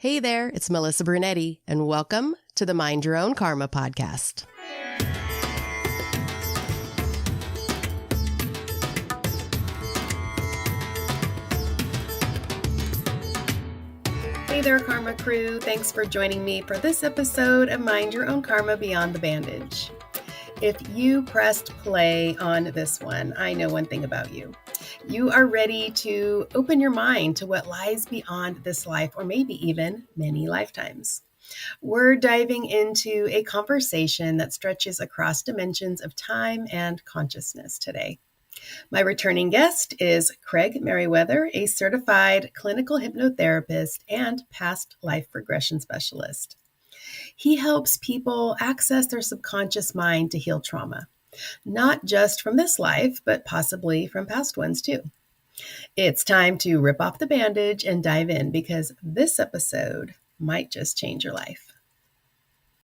Hey there, it's Melissa Brunetti, and welcome to the Mind Your Own Karma podcast. Hey there, Karma crew. Thanks for joining me for this episode of Mind Your Own Karma Beyond the Bandage. If you pressed play on this one, I know one thing about you. You are ready to open your mind to what lies beyond this life, or maybe even many lifetimes. We're diving into a conversation that stretches across dimensions of time and consciousness today. My returning guest is Craig Meriwether, a certified clinical hypnotherapist and past life regression specialist. He helps people access their subconscious mind to heal trauma, not just from this life, but possibly from past ones too. It's time to rip off the bandage and dive in, because this episode might just change your life.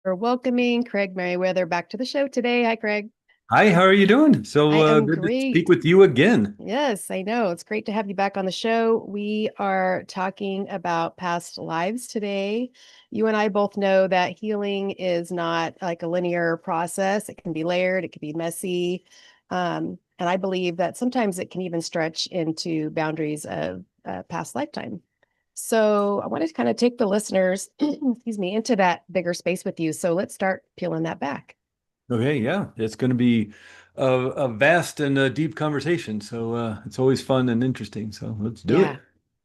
We're welcoming Craig Meriwether back to the show today. Hi, Craig. Hi, how are you doing? So good great. to speak with you again. Yes, I know. It's great to have you back on the show. We are talking about past lives today. You and I both know that healing is not like a linear process. It can be layered, it can be messy. And I believe that sometimes it can even stretch into boundaries of past lifetime. So I wanted to kind of take the listeners, excuse me, into that bigger space with you. So let's start peeling that back. Okay, yeah, it's going to be a vast and a deep conversation. So it's always fun and interesting. So let's do it.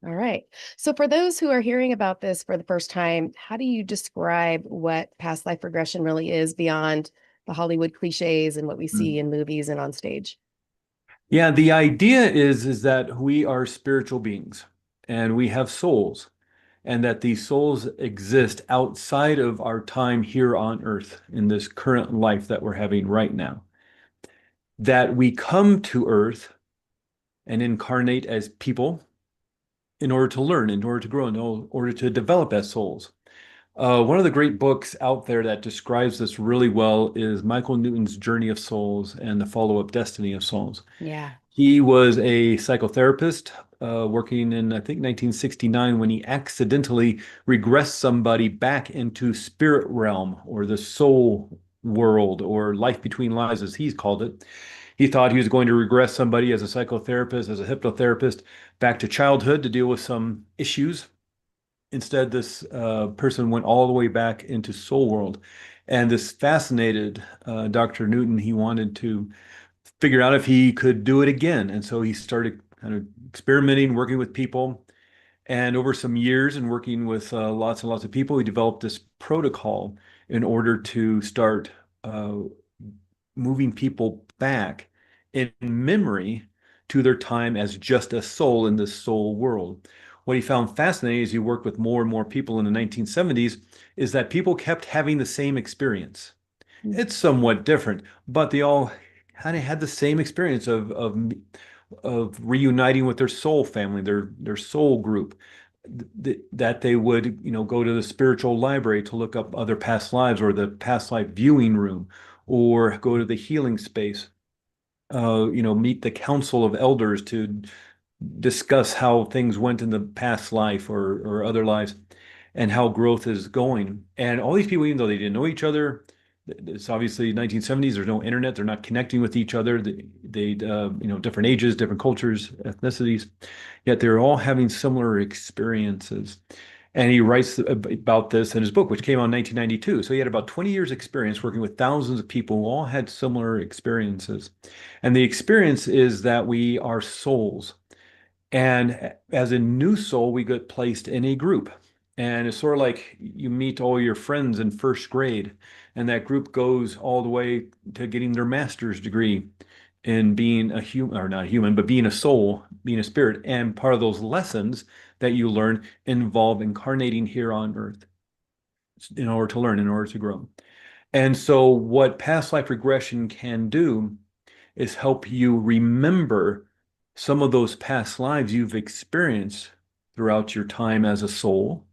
All right. So for those who are hearing about this for the first time, how do you describe what past life regression really is beyond the Hollywood cliches and what we see in movies and on stage? Yeah, the idea is that we are spiritual beings and we have souls, and that these souls exist outside of our time here on Earth in this current life that we're having right now. That we come to Earth and incarnate as people in order to learn, in order to grow, in order to develop as souls. One of the great books out there that describes this really well is Michael Newton's Journey of Souls and the follow-up Destiny of Souls. Yeah. He was a psychotherapist working in, I think, 1969, when he accidentally regressed somebody back into spirit realm, or the soul world, or life between lives, as he's called it. He thought he was going to regress somebody as a psychotherapist, as a hypnotherapist, back to childhood to deal with some issues. Instead, this person went all the way back into soul world. And this fascinated Dr. Newton. He wanted to figure out if he could do it again. And so he started kind of experimenting, working with people. And over some years and working with lots and lots of people, he developed this protocol in order to start moving people back in memory to their time as just a soul in this soul world. What he found fascinating as he worked with more and more people in the 1970s is that people kept having the same experience. It's somewhat different, but they all kind of had the same experience of reuniting with their soul family, their soul group. That they would, go to the spiritual library to look up other past lives, or the past life viewing room, or go to the healing space, meet the council of elders to discuss how things went in the past life or other lives, and how growth is going. And all these people, even though they didn't know each other, it's obviously 1970s, there's no internet, they're not connecting with each other. They different ages, different cultures, ethnicities, yet they're all having similar experiences. And he writes about this in his book, which came out in 1992. So he had about 20 years experience working with thousands of people who all had similar experiences. And the experience is that we are souls. And as a new soul, we get placed in a group. And it's sort of like you meet all your friends in first grade, and that group goes all the way to getting their master's degree in being a human, or not a human, but being a soul, being a spirit. And part of those lessons that you learn involve incarnating here on Earth in order to learn, in order to grow. And so what past life regression can do is help you remember some of those past lives you've experienced throughout your time as a soul,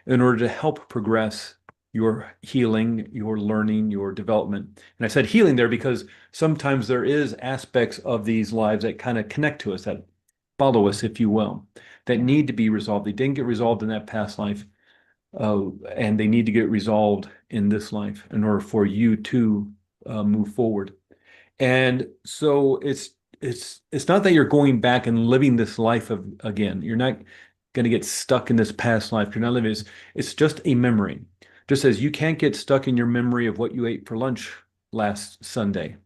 in order to help progress your healing, your learning, your development. And I said healing there because sometimes there is aspects of these lives that kind of connect to us, that follow us, if you will, that need to be resolved. They didn't get resolved in that past life. and they need to get resolved in this life in order for you to move forward. And so it's not that you're going back and living this life again. You're not going to get stuck in this past life. You're not living. It's just a memory. Just as you can't get stuck in your memory of what you ate for lunch last Sunday.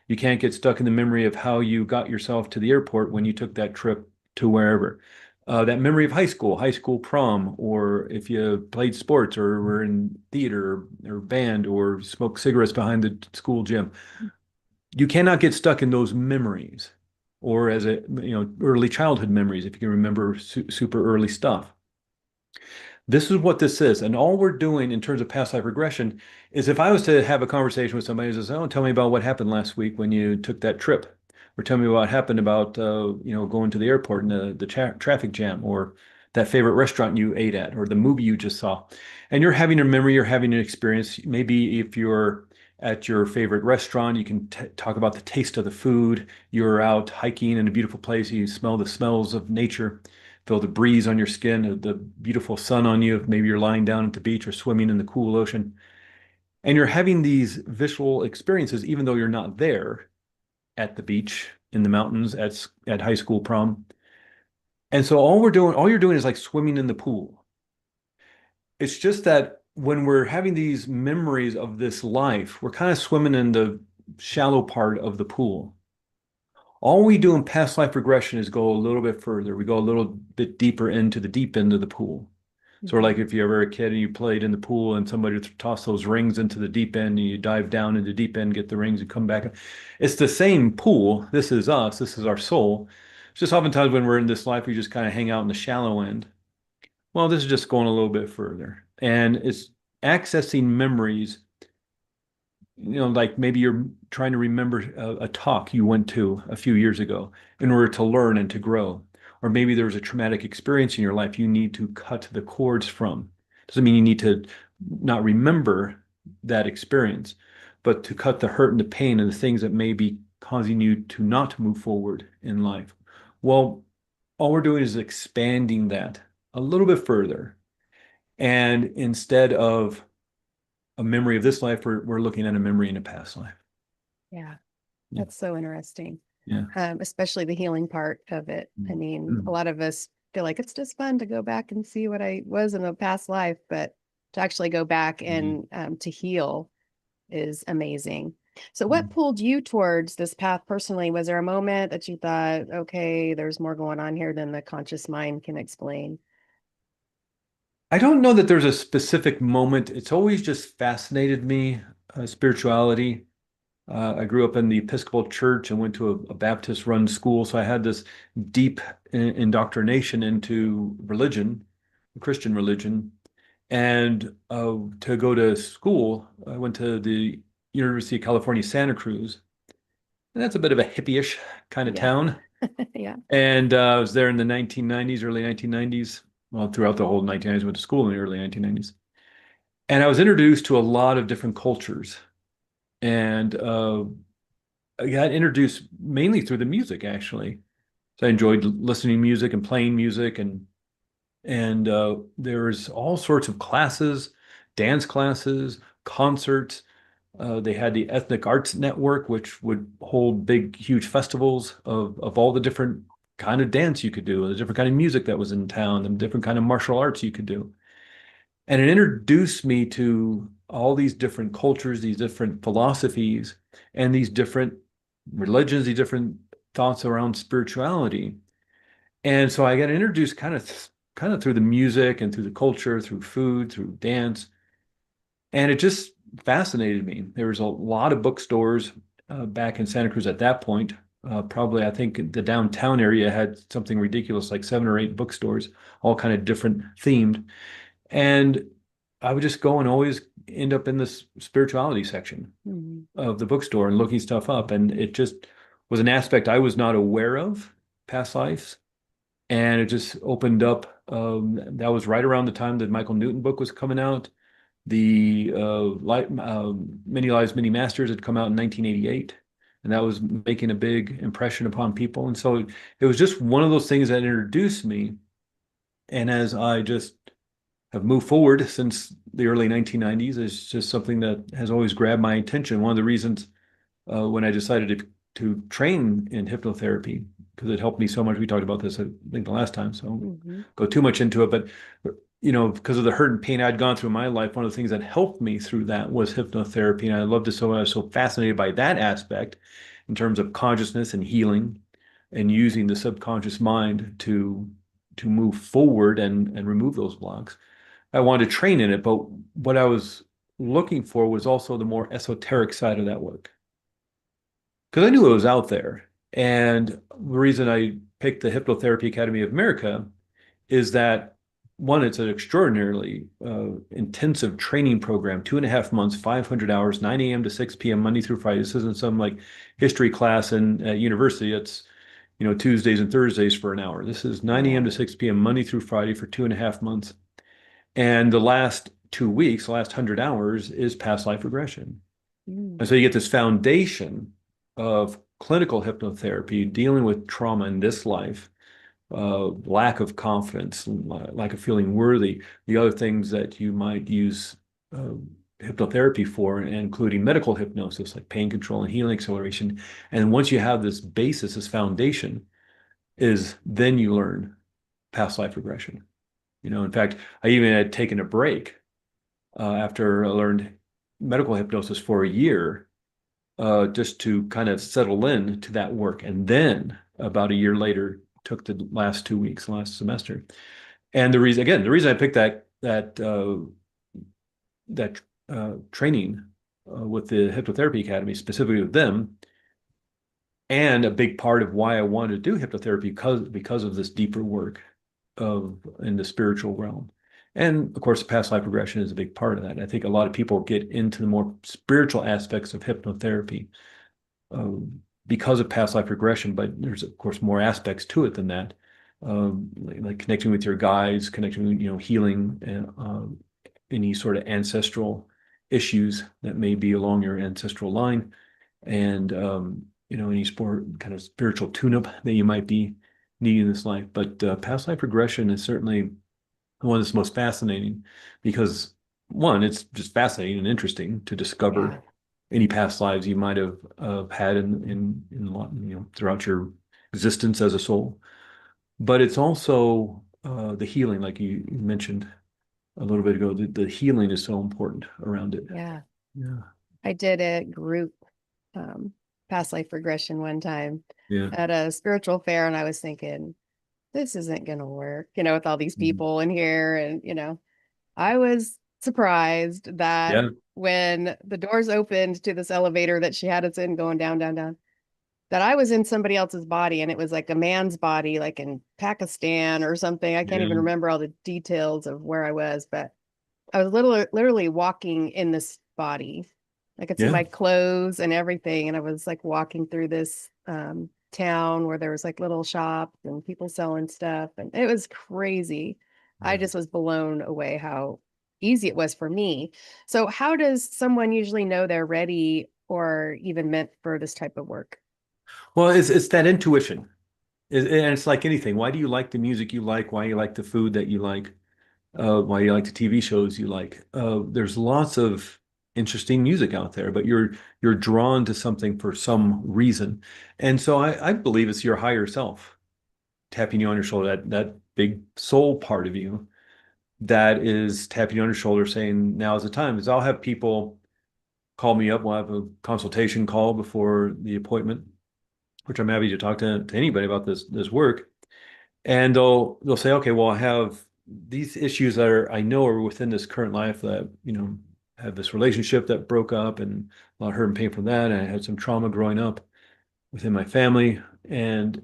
You can't get stuck in the memory of how you got yourself to the airport when you took that trip to wherever. That memory of high school prom, or if you played sports or were in theater or band or smoked cigarettes behind the school gym. You cannot get stuck in those memories, or as early childhood memories, if you can remember super early stuff. This is what this is. And all we're doing in terms of past life regression is, if I was to have a conversation with somebody who says, "Oh, tell me about what happened last week when you took that trip," or tell me what happened about going to the airport and the traffic jam, or that favorite restaurant you ate at, or the movie you just saw. And you're having a memory, you're having an experience. Maybe if you're at your favorite restaurant, you can talk about the taste of the food. You're out hiking in a beautiful place, you smell the smells of nature, feel the breeze on your skin, the beautiful sun on you, if maybe you're lying down at the beach or swimming in the cool ocean. And you're having these visual experiences, even though you're not there at the beach, in the mountains, at high school prom. And so all you're doing is like swimming in the pool. It's just that when we're having these memories of this life, we're kind of swimming in the shallow part of the pool. All we do in past life regression is go a little bit further. We go a little bit deeper into the deep end of the pool. So like if you were a kid and you played in the pool and somebody tossed those rings into the deep end, and you dive down into the deep end, get the rings and come back. It's the same pool. This is us. This is our soul. It's just oftentimes when we're in this life, we just kind of hang out in the shallow end. Well, this is just going a little bit further. And it's accessing memories, like maybe you're trying to remember a talk you went to a few years ago in order to learn and to grow. Or maybe there was a traumatic experience in your life you need to cut the cords from. Doesn't mean you need to not remember that experience, but to cut the hurt and the pain and the things that may be causing you to not move forward in life. Well, all we're doing is expanding that a little bit further. And instead of a memory of this life, we're looking at a memory in a past life. Yeah, Yeah. that's so interesting. Yeah. Especially the healing part of it. I mean, a lot of us feel like it's just fun to go back and see what I was in a past life, but to actually go back and to heal is amazing. So what pulled you towards this path personally? Was there a moment that you thought, okay, there's more going on here than the conscious mind can explain? I don't know that there's a specific moment. It's always just fascinated me, spirituality. I grew up in the Episcopal Church and went to a Baptist-run school, so I had this deep indoctrination into religion, Christian religion. And to go to school, I went to the University of California, Santa Cruz. And that's a bit of a hippie-ish kind of town. Yeah. And I was there in the 1990s, early 1990s. Well, throughout the whole 1990s, went to school in the early 1990s. And I was introduced to a lot of different cultures. And I got introduced mainly through the music, actually. So I enjoyed listening to music and playing music, and there was all sorts of classes, dance classes, concerts. They had the Ethnic Arts Network, which would hold big, huge festivals of all the different kind of dance you could do, the different kind of music that was in town, the different kind of martial arts you could do. And it introduced me to all these different cultures, these different philosophies, and these different religions, these different thoughts around spirituality. And so I got introduced kind of through the music and through the culture, through food, through dance. And it just fascinated me. There was a lot of bookstores back in Santa Cruz at that point. Probably, I think the downtown area had something ridiculous, like 7 or 8 bookstores, all kind of different themed. And I would just go and always end up in this spirituality section of the bookstore and looking stuff up. And it just was an aspect I was not aware of, past lives. And it just opened up. That was right around the time that Michael Newton book was coming out. The Many Lives, Many Masters had come out in 1988. And that was making a big impression upon people. And so it was just one of those things that introduced me. And as I just have moved forward since the early 1990s. It's just something that has always grabbed my attention. One of the reasons when I decided to train in hypnotherapy, because it helped me so much. We talked about this, I think, the last time, so I won't go too much into it. But, because of the hurt and pain I'd gone through in my life, one of the things that helped me through that was hypnotherapy. And I loved it so much. I was so fascinated by that aspect in terms of consciousness and healing and using the subconscious mind to move forward and remove those blocks. I wanted to train in it, but what I was looking for was also the more esoteric side of that work. Because I knew it was out there. And the reason I picked the Hypnotherapy Academy of America is that, one, it's an extraordinarily intensive training program, 2.5 months, 500 hours, 9 a.m. to 6 p.m. Monday through Friday. This isn't some like history class in university. It's, Tuesdays and Thursdays for an hour. This is 9 a.m. to 6 p.m. Monday through Friday for 2.5 months. And the last 2 weeks, the last 100 hours is past life regression. And so you get this foundation of clinical hypnotherapy dealing with trauma in this life, lack of confidence, lack of feeling worthy, the other things that you might use hypnotherapy for, including medical hypnosis like pain control and healing acceleration. And once you have this basis, this foundation, is then you learn past life regression. In fact, I even had taken a break after I learned medical hypnosis for a year, just to kind of settle in to that work. And then about a year later, took the last 2 weeks, last semester. And the reason I picked that training with the Hypnotherapy Academy, specifically with them, and a big part of why I wanted to do hypnotherapy because of this deeper work in the spiritual realm. And of course, past life regression is a big part of that. I think a lot of people get into the more spiritual aspects of hypnotherapy because of past life regression, but there's of course more aspects to it than that, like connecting with your guides, connecting with healing and any sort of ancestral issues that may be along your ancestral line, and any kind of spiritual tune-up that you might be needing in this life. But past life regression is certainly one that's most fascinating because, one, it's just fascinating and interesting to discover any past lives you might have had in throughout your existence as a soul. But it's also the healing, like you mentioned a little bit ago. The healing is so important around it. Yeah. Yeah. I did a group past life regression one time at a spiritual fair, and I was thinking, this isn't going to work, with all these people in here. And, I was surprised that when the doors opened to this elevator that she had us in going down, down, down, that I was in somebody else's body, and it was like a man's body, like in Pakistan or something. I can't even remember all the details of where I was, but I was literally walking in this body. I could see my clothes and everything. And I was like walking through this town where there was like little shops and people selling stuff. And it was crazy. I just was blown away how easy it was for me. So how does someone usually know they're ready or even meant for this type of work? Well, it's that intuition. And it's like anything. Why do you like the music you like? Why you like the food that you like? Why you like the TV shows you like? There's lots of interesting music out there, but you're drawn to something for some reason. And so I believe it's your higher self tapping you on your shoulder, that big soul part of you that is tapping you on your shoulder saying, now is the time. Because I'll have people call me up. We'll have a consultation call before the appointment, which I'm happy to talk to anybody about this work. And they'll say, okay, well, I have these issues that I know are within this current life that, have this relationship that broke up and a lot of hurt and pain from that. And I had some trauma growing up within my family. And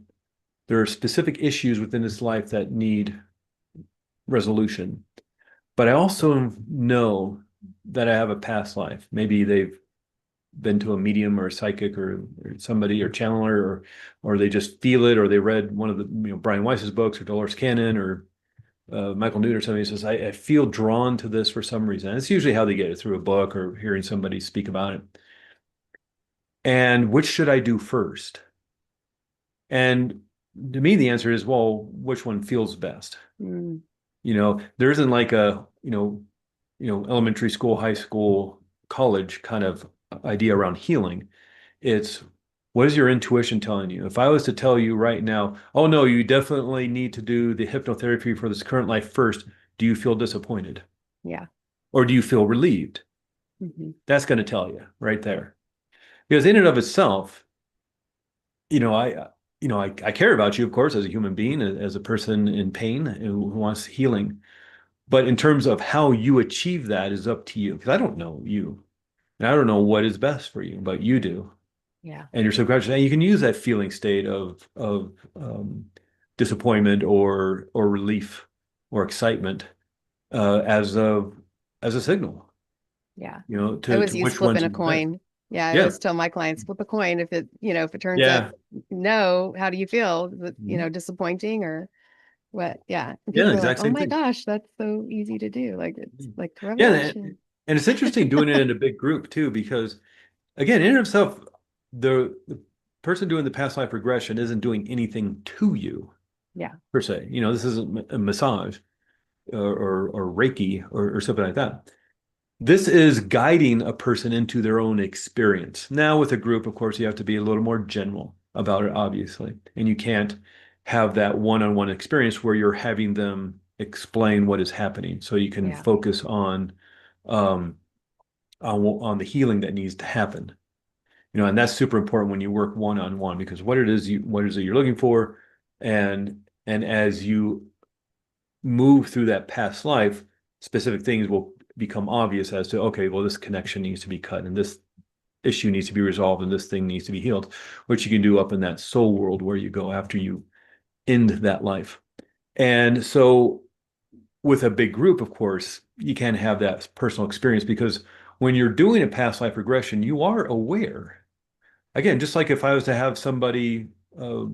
there are specific issues within this life that need resolution. But I also know that I have a past life. Maybe they've been to a medium or a psychic or somebody or channeler, or they just feel it, or they read one of the Brian Weiss's books or Dolores Cannon or Michael Newton or somebody says, I feel drawn to this for some reason. And it's usually how they get it, through a book or hearing somebody speak about it. And which should I do first? And to me, the answer is, well, which one feels best? There isn't like a, elementary school, high school, college kind of idea around healing. It's what is your intuition telling you? If I was to tell you right now, oh no, you definitely need to do the hypnotherapy for this current life first, do you feel disappointed? Yeah. Or do you feel relieved? That's going to tell you right there. Because in and of itself, you know, I, I care about you, of course, as a human being, as a person in pain who wants healing. But in terms of how you achieve that is up to you. Because I don't know you, and I don't know what is best for you, but you do. Yeah. And your subconscious, and you can use that feeling state of disappointment or relief or excitement as a signal. Yeah. To I always use which one's flipping a best. coin. Yeah. I Yeah. always tell my clients, flip a coin. If if it turns Yeah. up no, how do you feel? Is it, Mhm. disappointing or what? Yeah. And Yeah, people are like, exact oh same my thing. gosh, that's so easy to do. Like it's like Yeah, revelation. and it's interesting doing it in a big group too, because again, in and of itself, the person doing the past life regression isn't doing anything to you Yeah. per se. This isn't a massage or Reiki or something like that. This is guiding a person into their own experience. Now, with a group, of course, you have to be a little more general about it, obviously, and you can't have that one-on-one experience where you're having them explain what is happening, so you can Yeah. focus um, on the healing that needs to happen. And that's super important when you work one-on-one, because what is it you're looking for, and as you move through that past life, specific things will become obvious as to, okay, well, this connection needs to be cut and this issue needs to be resolved and this thing needs to be healed, which you can do up in that soul world where you go after you end that life. And so with a big group, of course, you can't have that personal experience, because when you're doing a past life regression, you are aware. Again, just like if I was to have somebody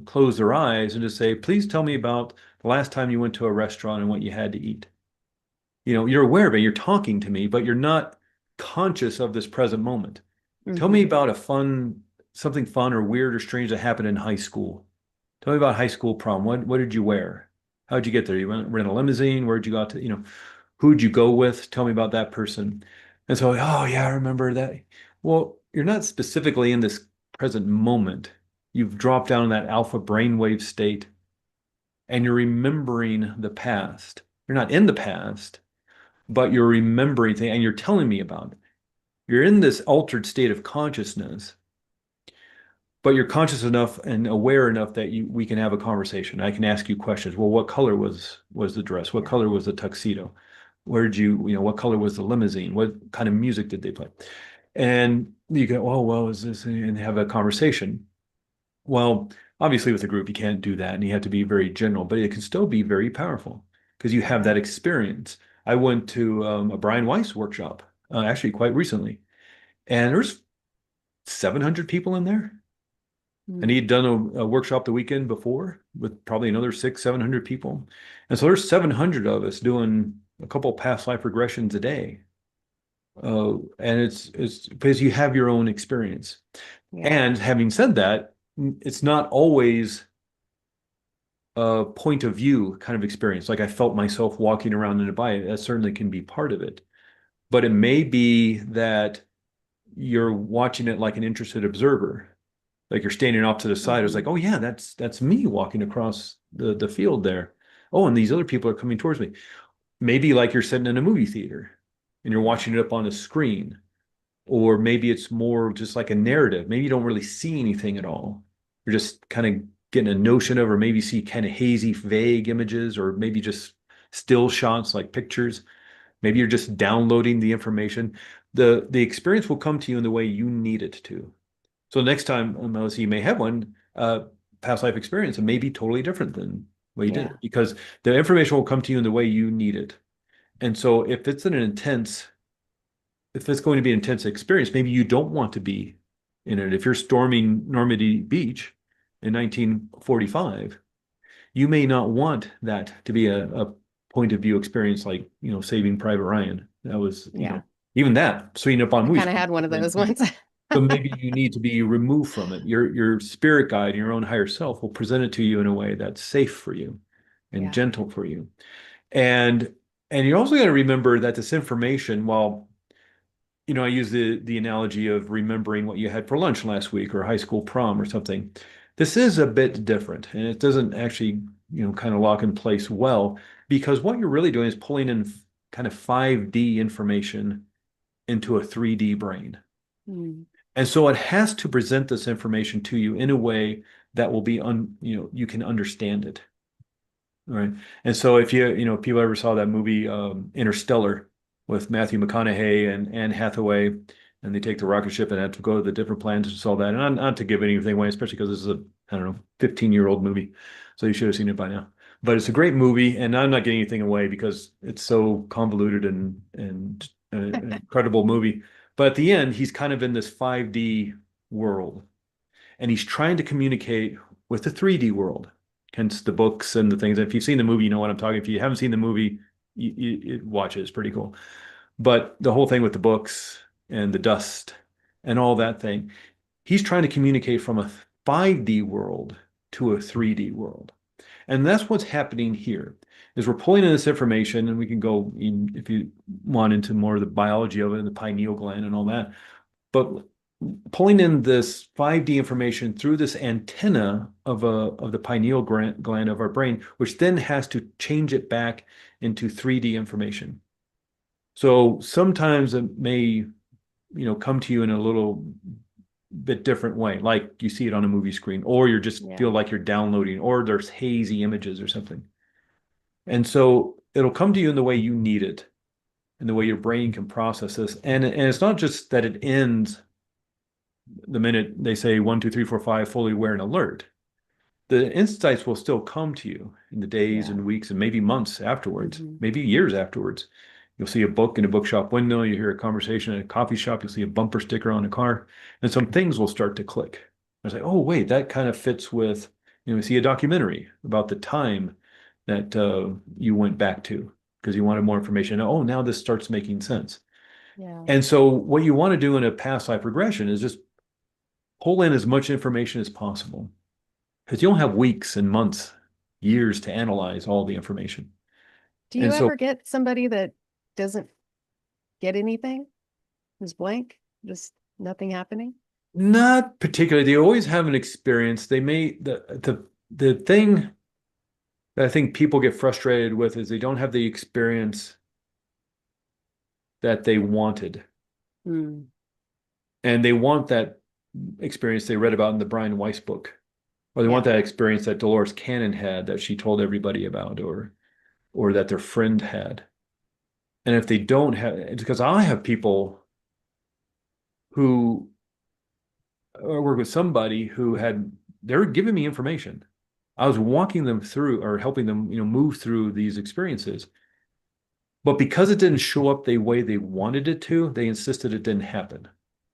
close their eyes and just say, please tell me about the last time you went to a restaurant and what you had to eat. You're aware of it, you're talking to me, but you're not conscious of this present moment. Tell me about something fun or weird or strange that happened in high school. Tell me about high school prom. What did you wear? How'd you get there? You rent a limousine? Where'd you go to, who'd you go with? Tell me about that person. And so, oh yeah, I remember that. Well, you're not specifically in this present moment. You've dropped down in that alpha brainwave state and you're remembering the past. You're not in the past, but you're remembering things and you're telling me about it. You're in this altered state of consciousness, but you're conscious enough and aware enough that we can have a conversation. I can ask you questions. Well, what color was the dress? What color was the tuxedo? What color was the limousine? What kind of music did they play? And you go, oh, well, is this, and have a conversation. Well, obviously with a group, you can't do that and you have to be very general, but it can still be very powerful because you have that experience. I went to a Brian Weiss workshop actually quite recently, and there's 700 people in there. And he had done a workshop the weekend before with probably another 700 people. And so there's 700 of us doing a couple past life regressions a day. And it's because you have your own experience. Yeah. And having said that, it's not always a point of view kind of experience. Like I felt myself walking around in a bike. That certainly can be part of it. But it may be that you're watching it like an interested observer. Like you're standing off to the side. It's like, oh yeah, that's me walking across the field there. Oh, and these other people are coming towards me. Maybe like you're sitting in a movie theater and you're watching it up on a screen. Or maybe it's more just like a narrative. Maybe you don't really see anything at all. You're just kind of getting a notion of, or maybe see kind of hazy, vague images, or maybe just still shots like pictures. Maybe you're just downloading the information. The experience will come to you in the way you need it to. So next time, Melissa, you may have one past life experience and may be totally different than what you did, because the information will come to you in the way you need it. And so if it's going to be an intense experience, maybe you don't want to be in it. If you're storming Normandy Beach in 1945, you may not want that to be a point of view experience like, Saving Private Ryan. That was, even that, swinging up on movies. I kind of had one of those once. So maybe you need to be removed from it. Your spirit guide, your own higher self will present it to you in a way that's safe for you and gentle for you. And you're also going to remember that this information, while I use the analogy of remembering what you had for lunch last week or high school prom or something. This is a bit different, and it doesn't actually, kind of lock in place well, because what you're really doing is pulling in kind of 5D information into a 3D brain. Mm. And so it has to present this information to you in a way that will be you can understand it. All right. And so if people ever saw that movie Interstellar with Matthew McConaughey and Anne Hathaway, and they take the rocket ship and have to go to the different planets and all that. And not to give anything away, especially because this is I don't know, 15-year-old movie. So you should have seen it by now. But it's a great movie, and I'm not getting anything away because it's so convoluted and an incredible movie. But at the end, he's kind of in this 5D world, and he's trying to communicate with the 3D world, hence the books and the things. If you've seen the movie, you know what I'm talking. If you haven't seen the movie, you watch it. It's pretty cool. But the whole thing with the books and the dust and all that thing, he's trying to communicate from a 5D world to a 3D world. And that's what's happening here, is we're pulling in this information, and we can go if you want into more of the biology of it and the pineal gland and all that. But pulling in this 5D information through this antenna of the pineal gland of our brain, which then has to change it back into 3D information. So sometimes it may, come to you in a little bit different way, like you see it on a movie screen, or you just feel like you're downloading, or there's hazy images or something. And so it'll come to you in the way you need it, and the way your brain can process this. And it's not just that it ends the minute they say 1, 2, 3, 4, 5, fully aware and alert. The insights will still come to you in the days and weeks and maybe months afterwards, maybe years afterwards. You'll see a book in a bookshop window, you hear a conversation in a coffee shop, you'll see a bumper sticker on a car, and some things will start to click. I say, oh, wait, that kind of fits with, you see a documentary about the time that you went back to because you wanted more information. Oh, now this starts making sense. Yeah. And so what you want to do in a past life regression is just pull in as much information as possible, because you don't have weeks and months, years to analyze all the information. Do you ever get somebody that doesn't get anything? Is blank, just nothing happening? Not particularly. They always have an experience. They may the thing that I think people get frustrated with is they don't have the experience that they wanted. Mm. And they want that experience they read about in the Brian Weiss book, or they want that experience that Dolores Cannon had that she told everybody about, or that their friend had. And if they don't have, it's because I have people who work with somebody who they were giving me information. I was walking them through or helping them, move through these experiences. But because it didn't show up the way they wanted it to, they insisted it didn't happen.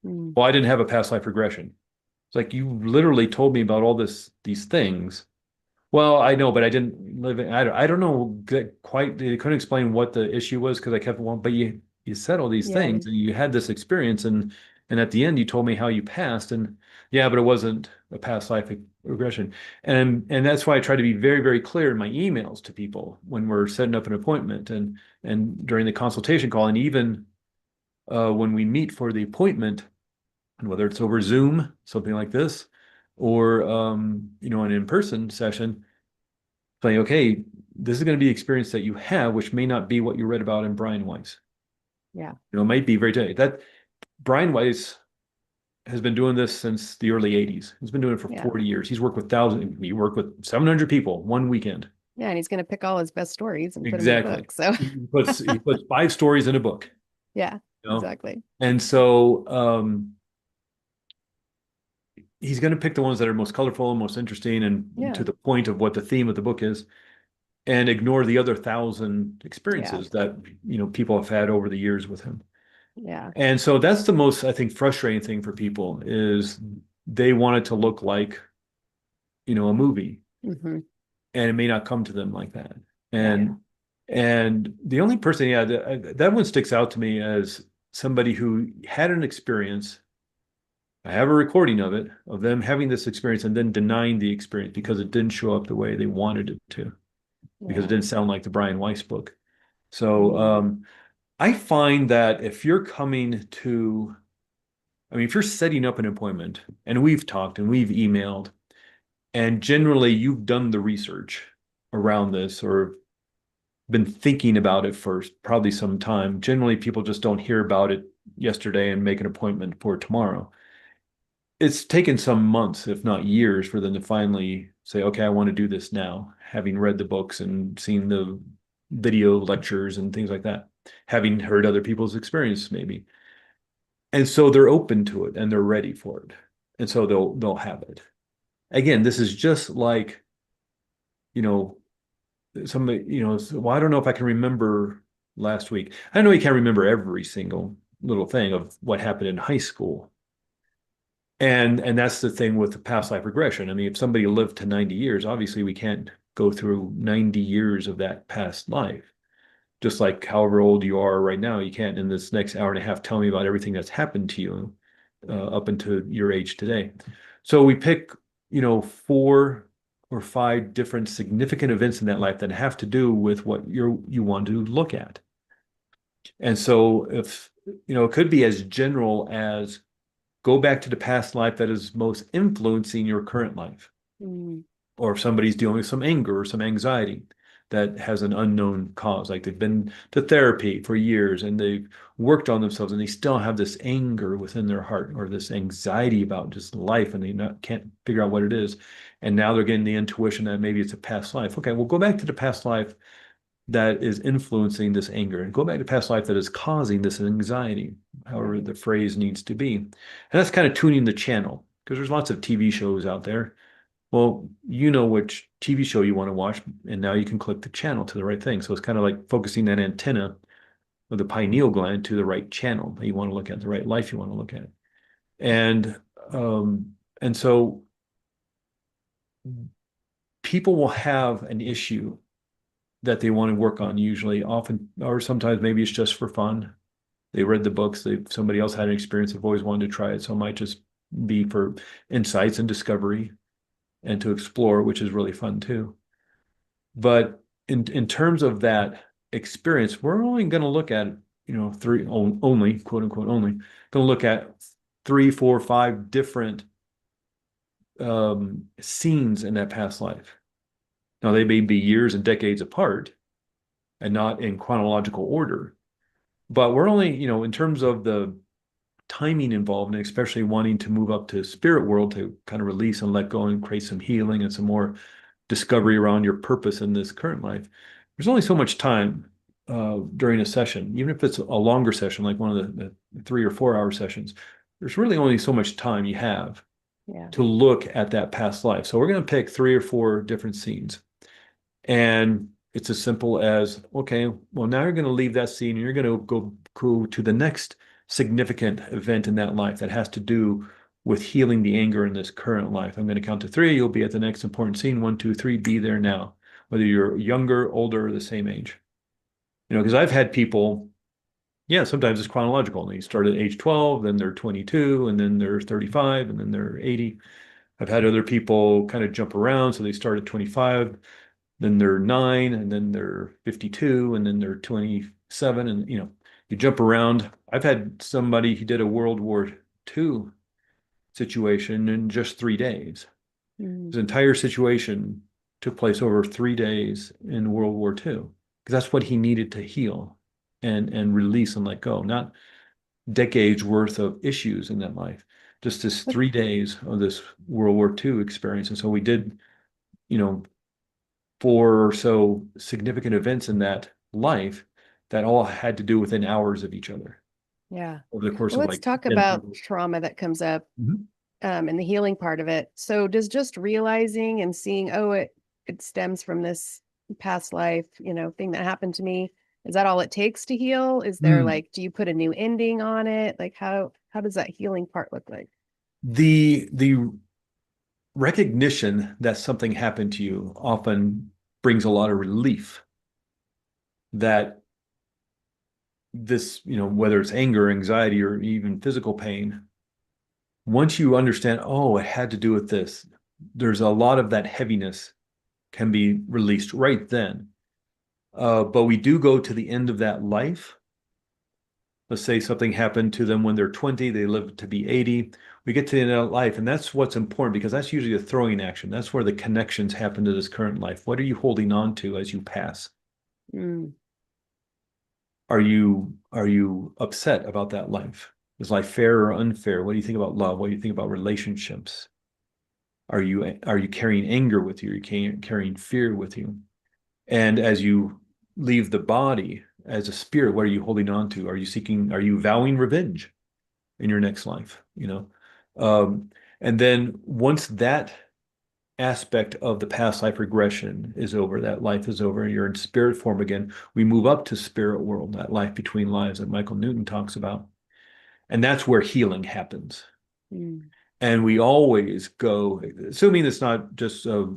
Mm. Well, I didn't have a past life regression. It's like, you literally told me about all these things. Well, I know, but I didn't live in, I don't know quite, they couldn't explain what the issue was because I kept one, but you said all these things and you had this experience, and at the end you told me how you passed, and but it wasn't a past life regression. And that's why I try to be very, very clear in my emails to people when we're setting up an appointment and during the consultation call, and even when we meet for the appointment, and whether it's over Zoom, something like this, or an in-person session, saying, okay, this is going to be the experience that you have, which may not be what you read about in Brian Weiss. Yeah. It might be very different. That Brian Weiss has been doing this since the early 80s. He's been doing it for 40 years. He's worked with thousands. He worked with 700 people one weekend. Yeah, and he's going to pick all his best stories and put them in a book. So he puts 5 stories in a book. Yeah, exactly. And so he's going to pick the ones that are most colorful and most interesting and to the point of what the theme of the book is, and ignore the other 1,000 experiences that people have had over the years with him. Yeah. And so that's the most, I think, frustrating thing for people is they want it to look like, a movie, and it may not come to them like that. And the only person, that one sticks out to me as somebody who had an experience. I have a recording of it, of them having this experience and then denying the experience because it didn't show up the way they wanted it to. because it Yeah. didn't sound like the Brian Weiss book. So I find that if you're coming to, I mean, if you're setting up an appointment, and we've talked and we've emailed, and generally you've done the research around this or been thinking about it for probably some time. Generally, people just don't hear about it yesterday and make an appointment for tomorrow. It's taken some months, if not years, for them to finally say, okay, I want to do this now, having read the books and seen the video lectures and things like that, having heard other people's experience, maybe. And so they're open to it and they're ready for it. And so they'll have it. Again, this is just like, you know, somebody, well, I don't know if I can remember last week. I know you can't remember every single little thing of what happened in high school. And that's the thing with the past life regression. I mean, if somebody lived to 90 years, obviously we can't go through 90 years of that past life. Just like however old you are right now, you can't in this next hour and a half tell me about everything that's happened to you up until your age today. So we pick, 4 or 5 different significant events in that life that have to do with what you want to look at. And so if, it could be as general as go back to the past life that is most influencing your current life. Mm. Or if somebody's dealing with some anger or some anxiety that has an unknown cause, like they've been to therapy for years and they've worked on themselves and they still have this anger within their heart or this anxiety about just life and they can't figure out what it is. And now they're getting the intuition that maybe it's a past life. Okay, well, go back to the past life that is influencing this anger and go back to past life that is causing this anxiety, however the phrase needs to be. And that's kind of tuning the channel because there's lots of TV shows out there. Well, you know which TV show you want to watch, and now you can click the channel to the right thing. So it's kind of like focusing that antenna of the pineal gland to the right channel that you want to look at, the right life you want to look at. And so people will have an issue that they want to work on usually, often, or sometimes maybe it's just for fun. They read the books, somebody else had an experience, they've always wanted to try it. So it might just be for insights and discovery and to explore, which is really fun too. But in terms of that experience, we're only going to look at, only, quote unquote, only going to look at 3, 4, 5 different scenes in that past life. Now, they may be years and decades apart and not in chronological order, but we're only, in terms of the timing involved, and especially wanting to move up to spirit world to kind of release and let go and create some healing and some more discovery around your purpose in this current life. There's only so much time during a session, even if it's a longer session, like one of the 3 or 4 hour sessions, there's really only so much time you have to look at that past life. So we're going to pick 3 or 4 different scenes. And it's as simple as, okay, well, now you're going to leave that scene and you're going to go to the next significant event in that life that has to do with healing the anger in this current life. I'm going to count to 3. You'll be at the next important scene. 1, 2, 3, be there now, whether you're younger, older, or the same age. Because I've had people, sometimes it's chronological. They start at age 12, then they're 22, and then they're 35, and then they're 80. I've had other people kind of jump around. So they start at 25, then they're 9, and then they're 52, and then they're 27. And, you jump around. I've had somebody who did a World War II situation in just 3 days. His entire situation took place over 3 days in World War II, because that's what he needed to heal and release and let go, not decades worth of issues in that life, just this 3 days of this World War II experience. And so we did, 4 or so significant events in that life that all had to do within hours of each other. Yeah. Over the course Well, of let's talk about trauma that comes up Mhm. And the healing part of it. So does just realizing and seeing, it stems from this past life, thing that happened to me. Is that all it takes to heal? Is there do you put a new ending on it? Like how does that healing part look like? The recognition that something happened to you often brings a lot of relief that this, whether it's anger, anxiety, or even physical pain, once you understand, it had to do with this, there's a lot of that heaviness can be released right then. But we do go to the end of that life. Let's say something happened to them when they're 20, they live to be 80. We get to the end of life, and that's what's important because that's usually a throwing action. That's where the connections happen to this current life. What are you holding on to as you pass? Mm. Are you upset about that life? Is life fair or unfair? What do you think about love? What do you think about relationships? Are you carrying anger with you? Are you carrying fear with you? And as you leave the body as a spirit, what are you holding on to? Are you vowing revenge in your next life? And then once that aspect of the past life regression is over, that life is over, and you're in spirit form again, we move up to spirit world, that life between lives that Michael Newton talks about. And that's where healing happens. Mm. And we always go, assuming it's not just a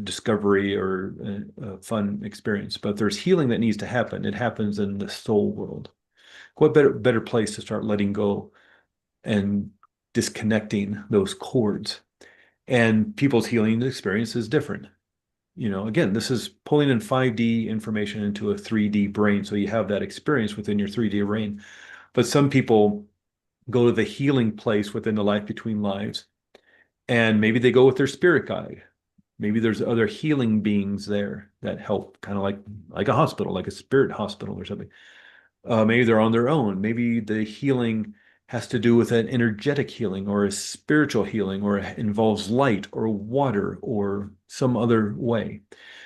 discovery or a fun experience, but there's healing that needs to happen. It happens in the soul world. What better place to start letting go and disconnecting those cords? And people's healing experience is different. Again, this is pulling in 5D information into a 3D brain. So you have that experience within your 3D brain. But some people go to the healing place within the life between lives, and maybe they go with their spirit guide. Maybe there's other healing beings there that help, kind of like a hospital, like a spirit hospital or something. Maybe they're on their own. Maybe the healing has to do with an energetic healing or a spiritual healing, or it involves light or water or some other way.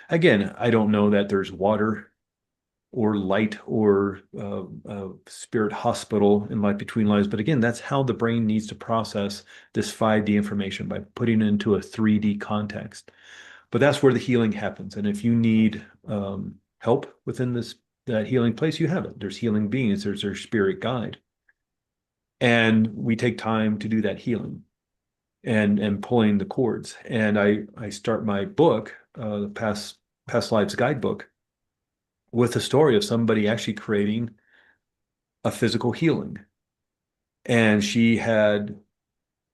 Again, I don't know that there's water or light or spirit hospital in life between lives. But again, that's how the brain needs to process this 5D information, by putting it into a 3D context. But that's where the healing happens. And if you need help within that healing place, you have it. There's healing beings, there's their spirit guide. And we take time to do that healing and pulling the cords. And I start my book, the Past Lives Guidebook, with a story of somebody actually creating a physical healing. And she had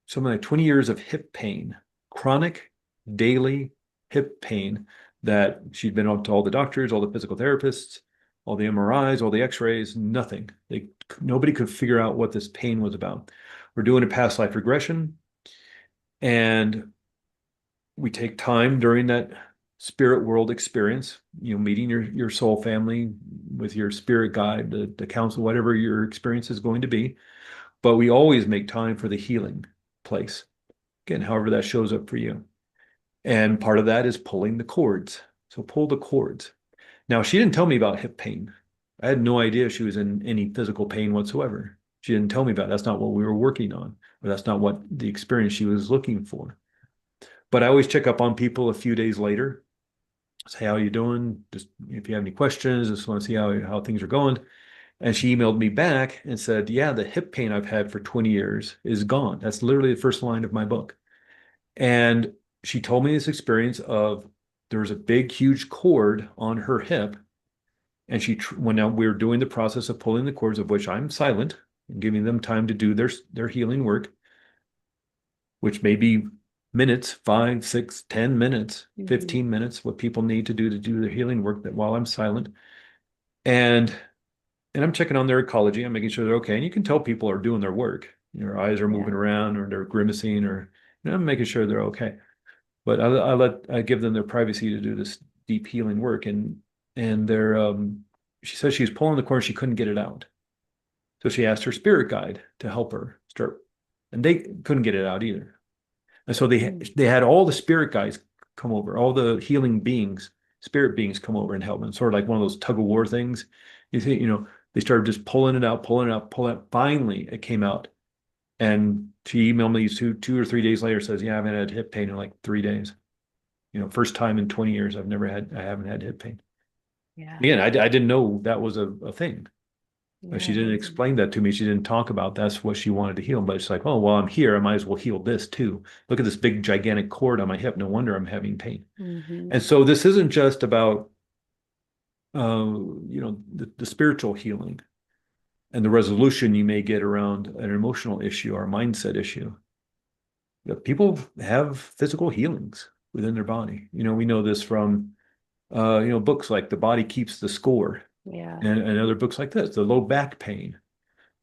something like 20 years of hip pain, chronic daily hip pain, that she'd been up to all the doctors, all the physical therapists, all the MRIs, all the x-rays, nothing. Nobody could figure out what this pain was about. We're doing a past life regression, and we take time during that spirit world experience, meeting your soul family with your spirit guide, the counsel, whatever your experience is going to be. But we always make time for the healing place. Again, however that shows up for you. And part of that is pulling the cords. So pull the cords. Now, she didn't tell me about hip pain. I had no idea she was in any physical pain whatsoever. She didn't tell me about it. That's not what we were working on, or that's not what the experience she was looking for. But I always check up on people a few days later. Say, how are you doing? Just if you have any questions, just want to see how things are going. And she emailed me back and said, yeah, the hip pain I've had for 20 years is gone. That's literally the first line of my book. And she told me this experience of there was a big, huge cord on her hip. And when now we were doing the process of pulling the cords, of which I'm silent and giving them time to do their healing work, which may be minutes, 5, 6, 10 minutes, 15 minutes, what people need to do their healing work, that while I'm silent. And I'm checking on their ecology. I'm making sure they're okay. And you can tell people are doing their work. Their eyes are moving around, or they're grimacing, or I'm making sure they're okay. But I give them their privacy to do this deep healing work. And she says she's pulling the cord, she couldn't get it out. So she asked her spirit guide to help her start, and they couldn't get it out either. And so they had all the spirit guides come over, all the healing beings, spirit beings come over and help them. Sort of like one of those tug of war things. You see, they started just pulling it out, pulling it out, pulling it out. Finally, it came out. And she emailed me 2 or 3 days later, says, yeah, I haven't had hip pain in like 3 days. First time in 20 years, I haven't had hip pain. Yeah. Again, I didn't know that was a thing. She didn't explain that to me. She didn't talk about that's what she wanted to heal. But it's like, oh, well, I'm here. I might as well heal this too. Look at this big, gigantic cord on my hip. No wonder I'm having pain. And so this isn't just about, the spiritual healing and the resolution you may get around an emotional issue or a mindset issue. People have physical healings within their body. We know this from Books like The Body Keeps the Score, Yeah. and other books like this, the low back pain,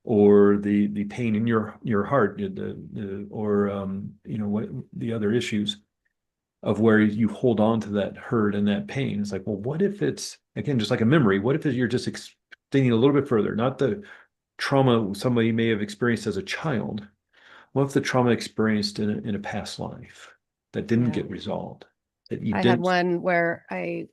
or the pain in your heart, or what the other issues of where you hold on to that hurt and that pain. It's like, well, what if it's, again, just like a memory? What if you're just extending a little bit further, not the trauma somebody may have experienced as a child. What if the trauma experienced in a past life that didn't Yeah. get resolved, that you I had didn't? one where I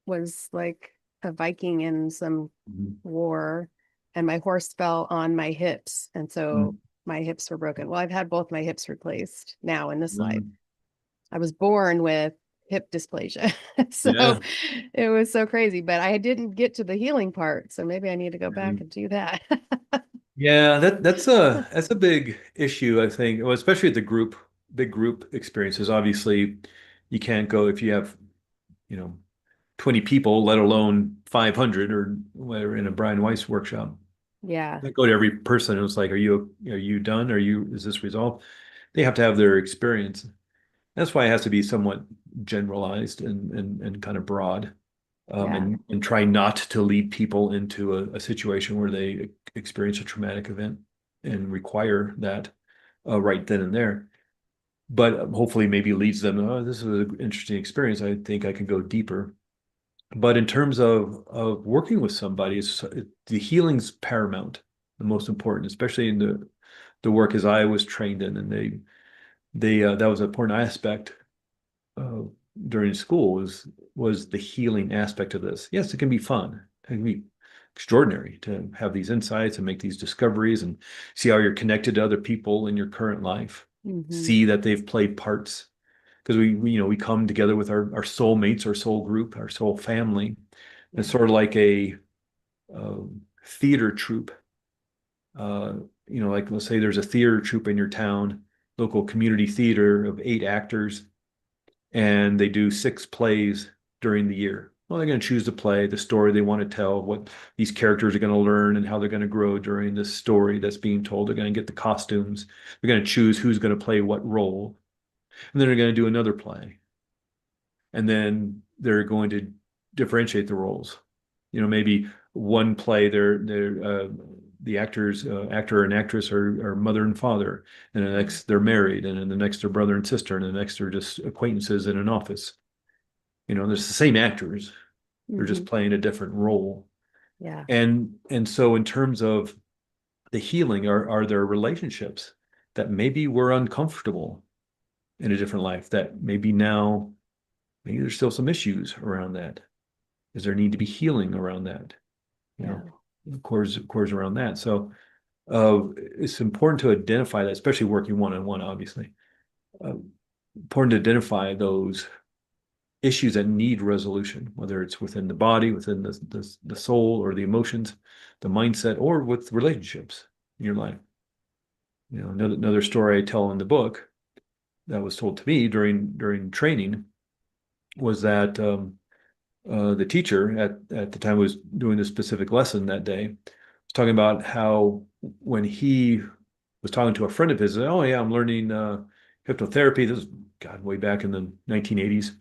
was like a Viking in some Mhm. war, and my horse fell on my hips. And so my hips were broken. Well, I've had both my hips replaced now in this life. Mhm. I was born with hip dysplasia. So Yeah. it was so crazy, but I didn't get to the healing part. So maybe I need to go back Mhm. and do that. Yeah, that's a big issue, I think. Well, especially at the big group experiences. Obviously, you can't go if you have, you know, 20 people, let alone 500 or whatever in a Brian Weiss workshop. Yeah. I go to every person and it's like, are you done? Is this resolved? They have to have their experience. That's why it has to be somewhat generalized and kind of broad, Yeah. and try not to lead people into a situation where they experience a traumatic event and require that right then and there. But hopefully, maybe leads them. Oh, this is an interesting experience. I think I can go deeper. But in terms of working with somebody, the healing's paramount, the most important, especially in the work as I was trained in, and they that was an important aspect uh, during school was the healing aspect of this. Yes, it can be fun. It can be extraordinary to have these insights and make these discoveries and see how you're connected to other people in your current life. Hmm. See that they've played parts because we come together with our soul mates, our soul group, our soul family. It's Yeah. sort of like a uh, theater troupe. Like let's say there's a theater troupe in your town, local community theater of 8 actors, and they do 6 plays during the year. Well, they're going to choose to play the story they want to tell, what these characters are going to learn, and how they're going to grow during this story that's being told. They're going to get the costumes. They're going to choose who's going to play what role, and then they're going to do another play, and then they're going to differentiate the roles. Maybe one play the actor and actress are mother and father, and the next they're married, and then the next they're brother and sister, and the next they're just acquaintances in an office. There's the same actors, they're Hmm. just playing a different role. Yeah. And so in terms of the healing, are there relationships that maybe were uncomfortable in a different life that maybe there's still some issues around that? Is there need to be healing around that? You Yeah. know, of course around that. So it's important to identify that, especially working one-on-one, obviously. Uh, Important to identify those issues that need resolution, whether it's within the body, within the soul, or the emotions, the mindset, or with relationships in your life. Another story I tell in the book that was told to me during training was that the teacher at the time was doing this specific lesson that day was talking about how when he was talking to a friend of his, oh yeah, I'm learning hypnotherapy. This is God way back in the 1980s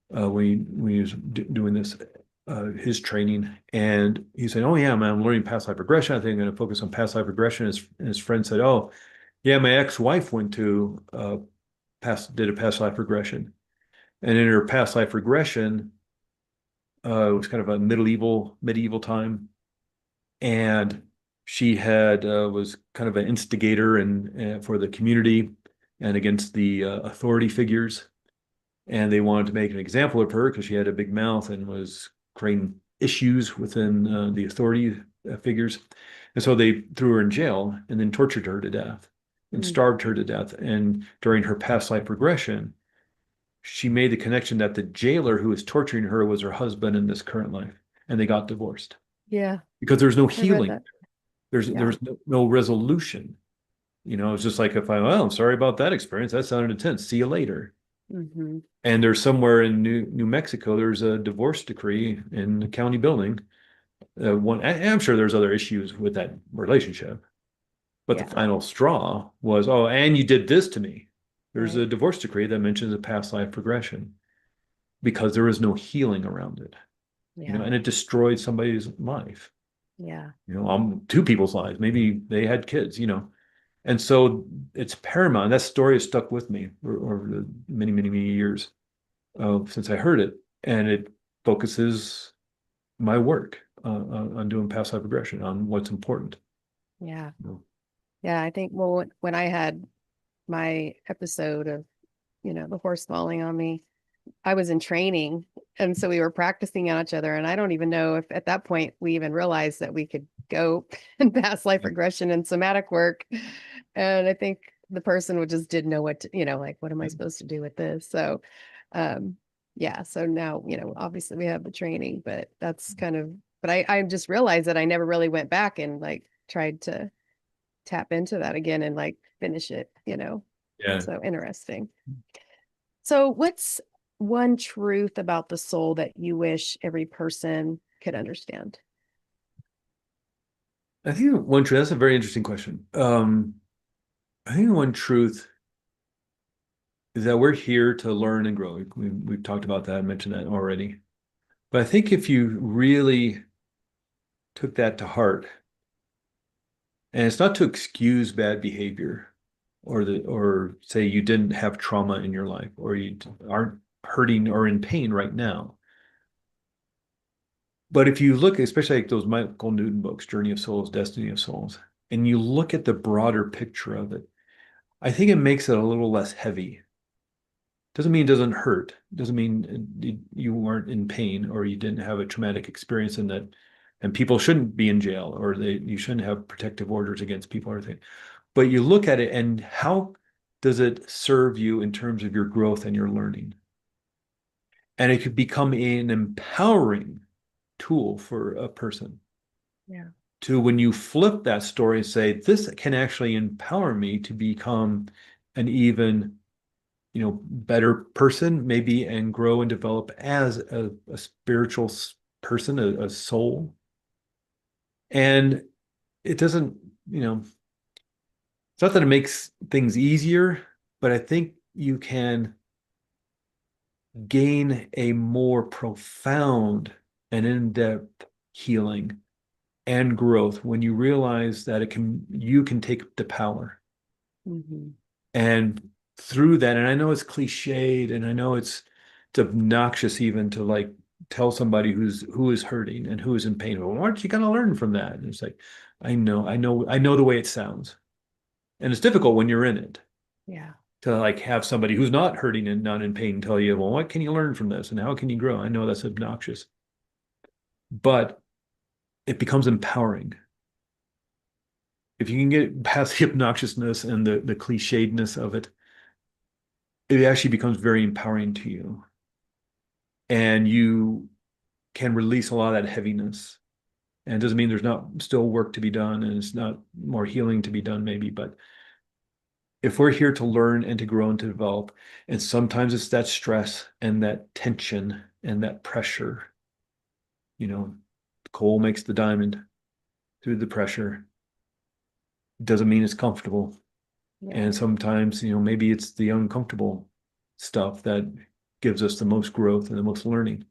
when he was doing this his training, and he said, "Oh yeah, man, I'm learning past life regression. I think I'm going to focus on past life regression." His friend said, "Oh yeah, my ex-wife went to did a past life regression, and in her past life regression, it was kind of a medieval time, and she had was kind of an instigator and for the community and against the authority figures, and they wanted to make an example of her because she had a big mouth and was creating issues within the authority figures, and so they threw her in jail and then tortured her to death and Mm. starved her to death. And during her past life regression, she made the connection that the jailer who was torturing her was her husband in this current life, and they got divorced Yeah. because there's no I read healing. that. There's Yeah. there's no resolution. It's just like if well, I'm sorry about that experience. That sounded intense. See you later. Hmm. And there's somewhere in New Mexico, there's a divorce decree in the county building. I'm sure there's other issues with that relationship, but the Yeah. final straw was, oh, and you did this to me. There's Right. a divorce decree that mentions a past life progression. because there is no healing around it, Yeah. and it destroyed somebody's life, Yeah. two people's lives. Maybe they had kids, and so it's paramount. That story has stuck with me over the many, many, many years since I heard it, and it focuses my work on doing past life regression, on what's important. Yeah. Yeah. I think, well, when I had my episode of, the horse falling on me, I was in training. And so we were practicing on each other. And I don't even know if at that point we even realized that we could go and past life regression and somatic work. And I think the person just didn't know what to, like, what am I supposed to do with this? So, yeah. So now, obviously we have the training, but that's but I just realized that I never really went back and like tried to tap into that again and like finish it, Yeah. So interesting. So what's one truth about the soul that you wish every person could understand? I think one truth, that's a very interesting question. I think one truth is that we're here to learn and grow. We've talked about that, mentioned that already. But I think if you really took that to heart, and it's not to excuse bad behavior or say you didn't have trauma in your life or you aren't hurting or in pain right now. But if you look, especially like those Michael Newton books, Journey of Souls, Destiny of Souls, and you look at the broader picture of it, I think it makes it a little less heavy. Doesn't mean it doesn't hurt. Doesn't mean you weren't in pain or you didn't have a traumatic experience in that. And people shouldn't be in jail or you shouldn't have protective orders against people or anything. But you look at it and how does it serve you in terms of your growth and your learning? And it could become an empowering tool for a person. Yeah. To when you flip that story and say, this can actually empower me to become an even better person, maybe, and grow and develop as a spiritual person, a soul. And it doesn't, it's not that it makes things easier, but I think you can gain a more profound and in-depth healing and growth when you realize that you can take the power. Mm-hmm. And through that, and I know it's cliched and I know it's obnoxious even to like tell somebody who is hurting and who is in pain, well, aren't you going to learn from that? And it's like, I know the way it sounds. And it's difficult when you're in it. Yeah. To like have somebody who's not hurting and not in pain tell you, well, what can you learn from this and how can you grow? I know that's obnoxious, but it becomes empowering. If you can get past the obnoxiousness and the clichédness of it, it actually becomes very empowering to you. And you can release a lot of that heaviness. And it doesn't mean there's not still work to be done and it's not more healing to be done, maybe, but if we're here to learn and to grow and to develop, and sometimes it's that stress and that tension and that pressure, coal makes the diamond through the pressure. Doesn't mean it's comfortable. Yeah. And sometimes, maybe it's the uncomfortable stuff that gives us the most growth and the most learning.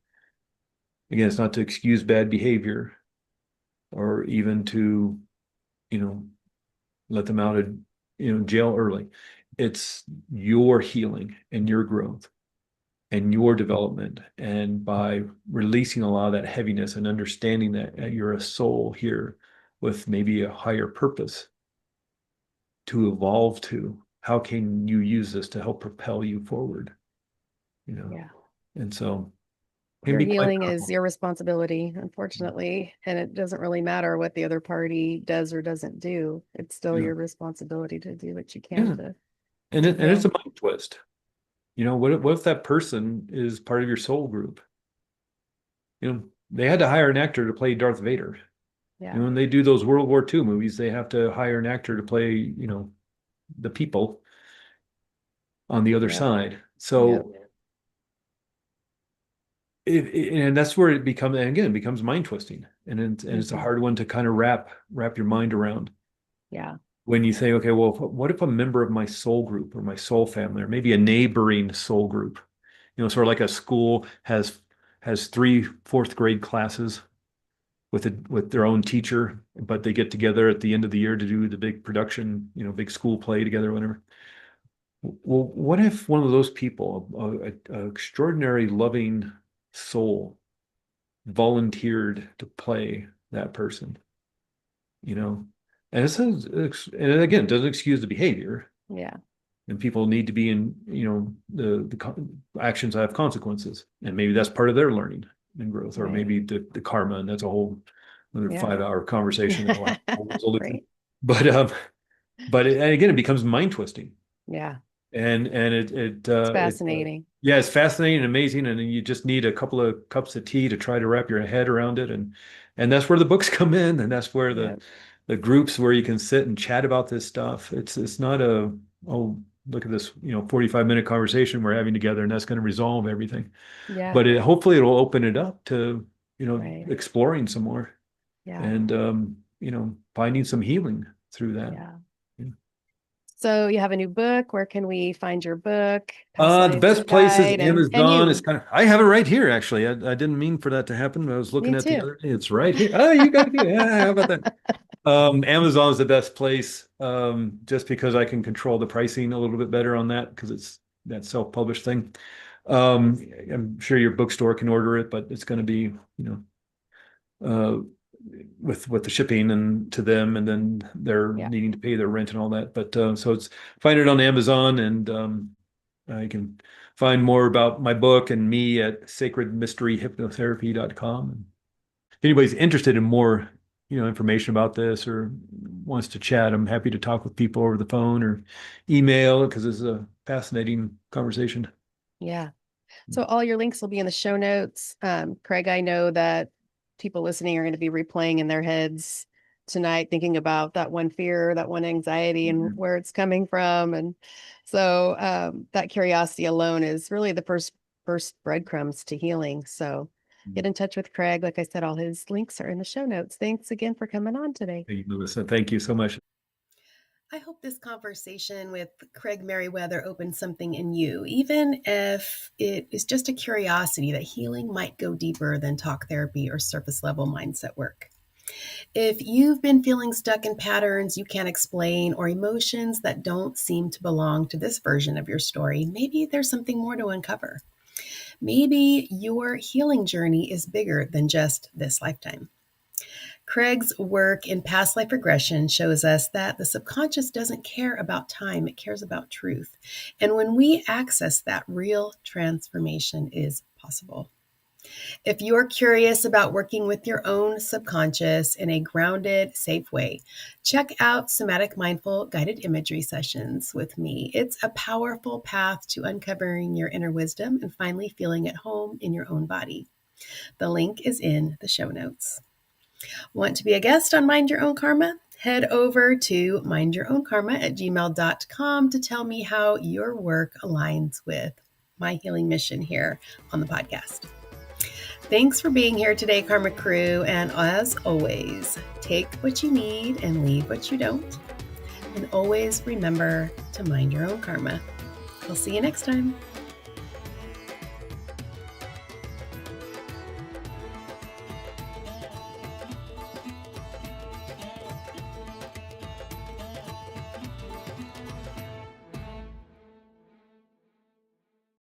Again, it's not to excuse bad behavior or even to, let them out of, jail early. It's your healing and your growth and your development. And by releasing a lot of that heaviness and understanding that you're a soul here with maybe a higher purpose to evolve to, how can you use this to help propel you forward? Yeah. And so your healing is your responsibility, unfortunately, and it doesn't really matter what the other party does or doesn't do. It's still your responsibility to do what you can to. And it's a mind twist. What if that person is part of your soul group? They had to hire an actor to play Darth Vader. Yeah. When they do those World War II movies, they have to hire an actor to play, the people on the other side. So, and that's where it becomes, and again, it becomes mind twisting, and it's a hard one to kind of wrap your mind around. Yeah. When you say, okay, well, what if a member of my soul group or my soul family, or maybe a neighboring soul group, sort of like a school has 3 fourth grade classes with their own teacher, but they get together at the end of the year to do the big production, big school play together, whatever. Well, what if one of those people, a extraordinary loving soul, volunteered to play that person, and and again, it doesn't excuse the behavior. Yeah. And people need to be in, the actions have consequences, and maybe that's part of their learning and growth, or Right. maybe the karma, and that's a whole another Yeah. 5-hour conversation. Right. But and again, it becomes mind twisting. Yeah. And It's fascinating. Yeah, it's fascinating and amazing, and you just need a couple of cups of tea to try to wrap your head around it, and that's where the books come in, and that's where the groups where you can sit and chat about this stuff. It's not look at this 45-minute conversation we're having together, and that's going to resolve everything. Yeah. But hopefully it'll open it up to Right. exploring some more, Yeah. and finding some healing through that. Yeah. So you have a new book. Where can we find your book? The Past best Lives place is Guide Amazon. you. It's I have it right here, actually. I didn't mean for that to happen. I was looking Me at the too. other day. It's right here. Oh, you got it. Yeah, how about that? Amazon is the best place, just because I can control the pricing a little bit better on that, because it's that self-published thing. I'm sure your bookstore can order it, but it's going to be, with the shipping and to them, and then they're needing to pay their rent and all that. But so find it on Amazon, and you can find more about my book and me at sacredmysteryhypnotherapy.com. And if anybody's interested in more, information about this, or wants to chat, I'm happy to talk with people over the phone or email, because it's a fascinating conversation. Yeah. So all your links will be in the show notes. Craig, I know that people listening are going to be replaying in their heads tonight, thinking about that one fear, that one anxiety, and where it's coming from. And so that curiosity alone is really the first breadcrumbs to healing. So get in touch with Craig. Like I said, all his links are in the show notes. Thanks again for coming on today. Thank you, Melissa. Thank you so much. I hope this conversation with Craig Meriwether opened something in you, even if it is just a curiosity that healing might go deeper than talk therapy or surface level mindset work. If you've been feeling stuck in patterns you can't explain, or emotions that don't seem to belong to this version of your story, maybe there's something more to uncover. Maybe your healing journey is bigger than just this lifetime. Craig's work in past life regression shows us that the subconscious doesn't care about time, it cares about truth. And when we access that, real transformation is possible. If you're curious about working with your own subconscious in a grounded, safe way, check out Somatic Mindful Guided Imagery Sessions with me. It's a powerful path to uncovering your inner wisdom and finally feeling at home in your own body. The link is in the show notes. Want to be a guest on Mind Your Own Karma? Head over to mindyourownkarma@gmail.com to tell me how your work aligns with my healing mission here on the podcast. Thanks for being here today, Karma Crew. And as always, take what you need and leave what you don't. And always remember to mind your own karma. I'll see you next time.